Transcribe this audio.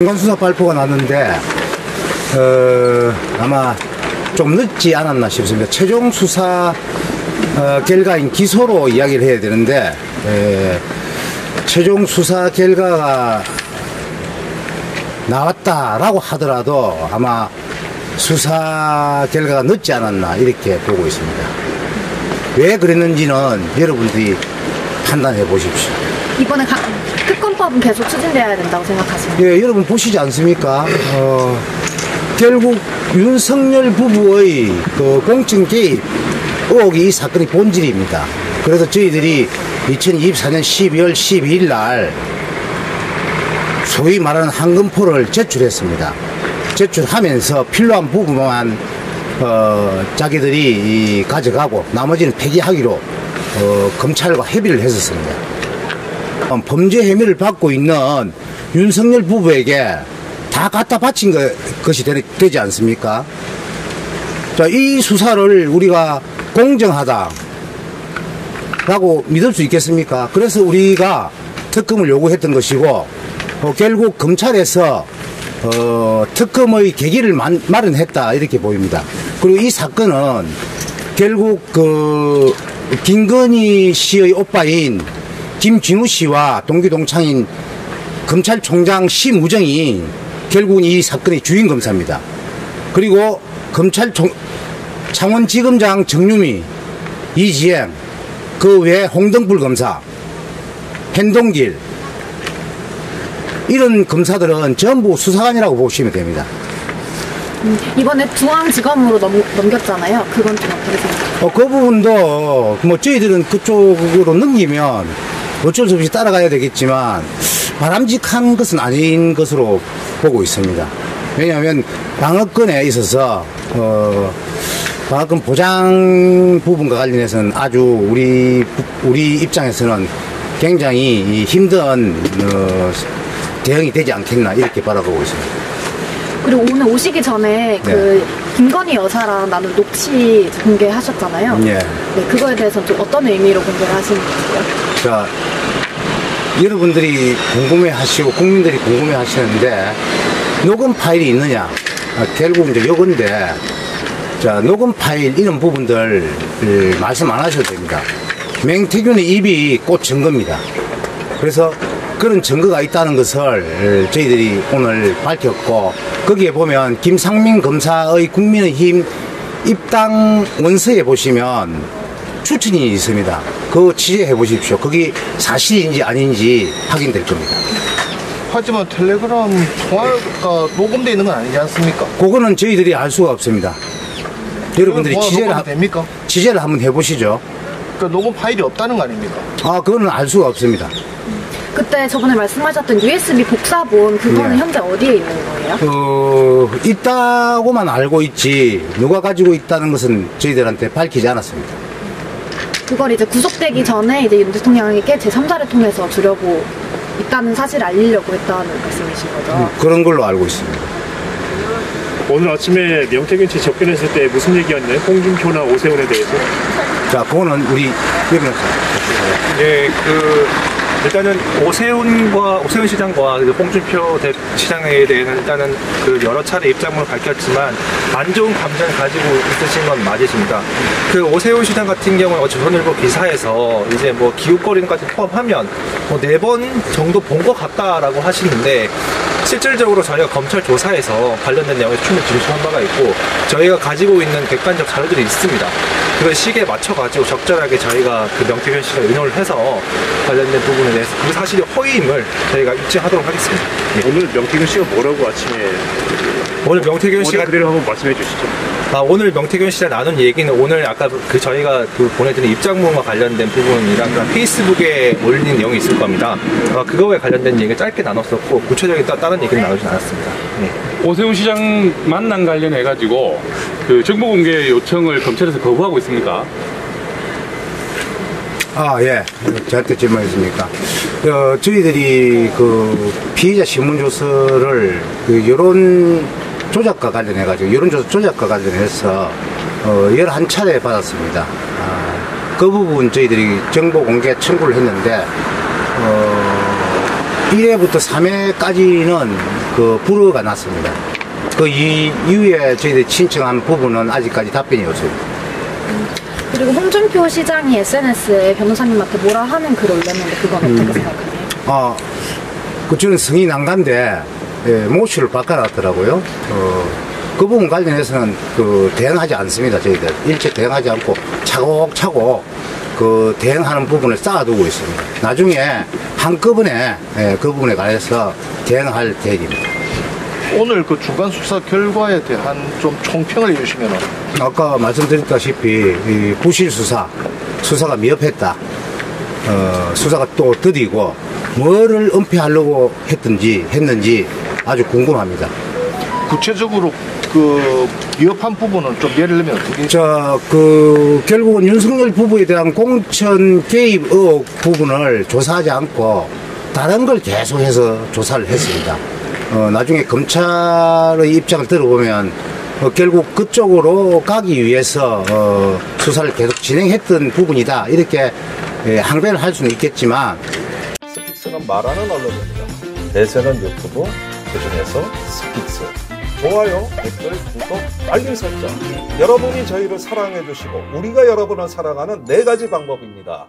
중간수사 발표가 났는데 아마 좀 늦지 않았나 싶습니다. 최종 수사 결과인 기소로 이야기를 해야 되는데 최종 수사 결과가 나왔다라고 하더라도 아마 수사 결과가 늦지 않았나 이렇게 보고 있습니다. 왜 그랬는지는 여러분들이 판단해 보십시오. 이번에 특검법은 계속 추진돼야 된다고 생각하십니까? 예, 여러분 보시지 않습니까? 결국 윤석열 부부의 그 공천 개입 의혹이 이 사건의 본질입니다. 그래서 저희들이 2024년 12월 12일 날 소위 말하는 황금포를 제출했습니다. 제출하면서 필요한 부분만 자기들이 가져가고 나머지는 폐기하기로 검찰과 협의를 했었습니다. 범죄 혐의를 받고 있는 윤석열 부부에게 다 갖다 바친 것이 되지 않습니까? 자, 이 수사를 우리가 공정하다라고 믿을 수 있겠습니까? 그래서 우리가 특검을 요구했던 것이고 결국 검찰에서 특검의 계기를 마련했다 이렇게 보입니다. 그리고 이 사건은 결국 그 김건희 씨의 오빠인 김진우 씨와 동기동창인 검찰총장 심우정이 결국은 이 사건의 주인 검사입니다. 그리고 창원지검장 정유미, 이지행, 그 외에 홍등불 검사, hen동길 이런 검사들은 전부 수사관이라고 보시면 됩니다. 이번에 중앙지검으로 넘겼잖아요. 그건 좀 어떻게 생각하세요? 그 부분도 뭐 저희들은 그쪽으로 넘기면 어쩔 수 없이 따라가야 되겠지만 바람직한 것은 아닌 것으로 보고 있습니다. 왜냐하면 방어권에 있어서 방어권 보장 부분과 관련해서는 아주 우리 입장에서는 굉장히 힘든 대응이 되지 않겠나 이렇게 바라보고 있습니다. 그리고 오늘 오시기 전에 그 김건희 여사랑 나눈 녹취 공개하셨잖아요. 네, 그거에 대해서 좀 어떤 의미로 공개를 하시는 거예요? 자, 여러분들이 궁금해하시고 국민들이 궁금해하시는데 녹음 파일이 있느냐? 결국 이제 요건데, 자, 녹음 파일 이런 부분들 말씀 안 하셔도 됩니다. 맹태균의 입이 곧 증거입니다. 그래서 그런 증거가 있다는 것을 저희들이 오늘 밝혔고, 거기에 보면 김상민 검사의 국민의힘 입당 원서에 보시면 추천이 있습니다. 그거 취재해 보십시오. 거기 사실인지 아닌지 확인될 겁니다. 하지만 텔레그램 통화가 녹음되어 있는 건 아니지 않습니까? 그거는 저희들이 알 수가 없습니다. 여러분들이 취재를 한번 해보시죠. 그러니까 녹음 파일이 없다는 거 아닙니까? 그거는 알 수가 없습니다. 그때 저번에 말씀하셨던 USB 복사본 그거는 현재 어디에 있는 거예요? 있다고만 알고 있지 누가 가지고 있다는 것은 저희들한테 밝히지 않았습니다. 그걸 이제 구속되기 전에 이제 윤 대통령에게 제3자를 통해서 주려고 있다는 사실을 알리려고 했다는 말씀이신 거죠? 그런 걸로 알고 있습니다. 오늘 아침에 명태균 씨 접견했을 때 무슨 얘기였나요? 홍준표나 오세훈에 대해서? 자, 그거는 우리 여기서 예, 일단은 오세훈 시장과 홍준표 시장에 대해서는 일단은 여러 차례 입장문을 밝혔지만 안 좋은 감정을 가지고 있으신 건 맞으십니다. 오세훈 시장 같은 경우는 조선일보 기사에서 이제 뭐 기웃거리는까지 포함하면 뭐 4번 정도 본 것 같다라고 하시는데 실질적으로 저희가 검찰 조사에서 관련된 내용에 충분히 진술한 바가 있고 저희가 가지고 있는 객관적 자료들이 있습니다. 그 시기에 맞춰가지고 적절하게 저희가 명태균 씨가 의논을 해서 관련된 부분에 대해서 그 사실이 허위임을 저희가 입증하도록 하겠습니다. 오늘 명태균 씨가 뭐라고 아침에 오늘 명태균 씨가 그대로 한번 말씀해 주시죠. 오늘 명태균 씨랑 나눈 얘기는 오늘 아까 저희가 보내드린 입장문과 관련된 부분이랑 페이스북에 올린 내용이 있을 겁니다. 그거에 관련된 얘기를 짧게 나눴었고 구체적인 다른 얘기는 나누진 않았습니다. 네. 오세훈 시장 만남 관련해가지고 정보 공개 요청을 검찰에서 거부하고 있습니까? 예. 저한테 질문했습니까? 저희들이 피의자 신문조서를 여론 조작과 관련해가지고 여론조사 조작과 관련해서 11차례 받았습니다. 그 부분 저희들이 정보 공개 청구를 했는데 1회부터 3회까지는 그 불허가 났습니다. 그 이후에 저희들이 신청한 부분은 아직까지 답변이 없습니다. 그리고 홍준표 시장이 SNS에 변호사님한테 뭐라 하는 글 올렸는데 그건 어떻게 생각하세요? 저는 성이 난간데 모씨를 바꿔놨더라고요. 그 부분 관련해서는 대응하지 않습니다. 저희들 일체 대응하지 않고 차곡차곡 대응하는 부분을 쌓아두고 있습니다. 나중에 한꺼번에 그 부분에 관해서 대응할 계획입니다. 오늘 그 중간 수사 결과에 대한 좀 총평을 해주시면. 아까 말씀드렸다시피 이 부실 수사가 미흡했다. 수사가 또 더디고 뭐를 은폐하려고 했는지 아주 궁금합니다. 구체적으로 미흡한 부분은 좀 예를 들면 어떻게? 결국은 윤석열 부부에 대한 공천 개입 의혹 부분을 조사하지 않고 다른 걸 계속해서 조사를 했습니다. 나중에 검찰의 입장을 들어보면 결국 그쪽으로 가기 위해서 수사를 계속 진행했던 부분이다. 이렇게 항변을 할 수는 있겠지만 스픽스는 말하는 언론입니다. 대세는 유튜브, 그중에서 스픽스. 좋아요, 댓글, 구독, 알림 설정. 여러분이 저희를 사랑해 주시고 우리가 여러분을 사랑하는 4가지 방법입니다.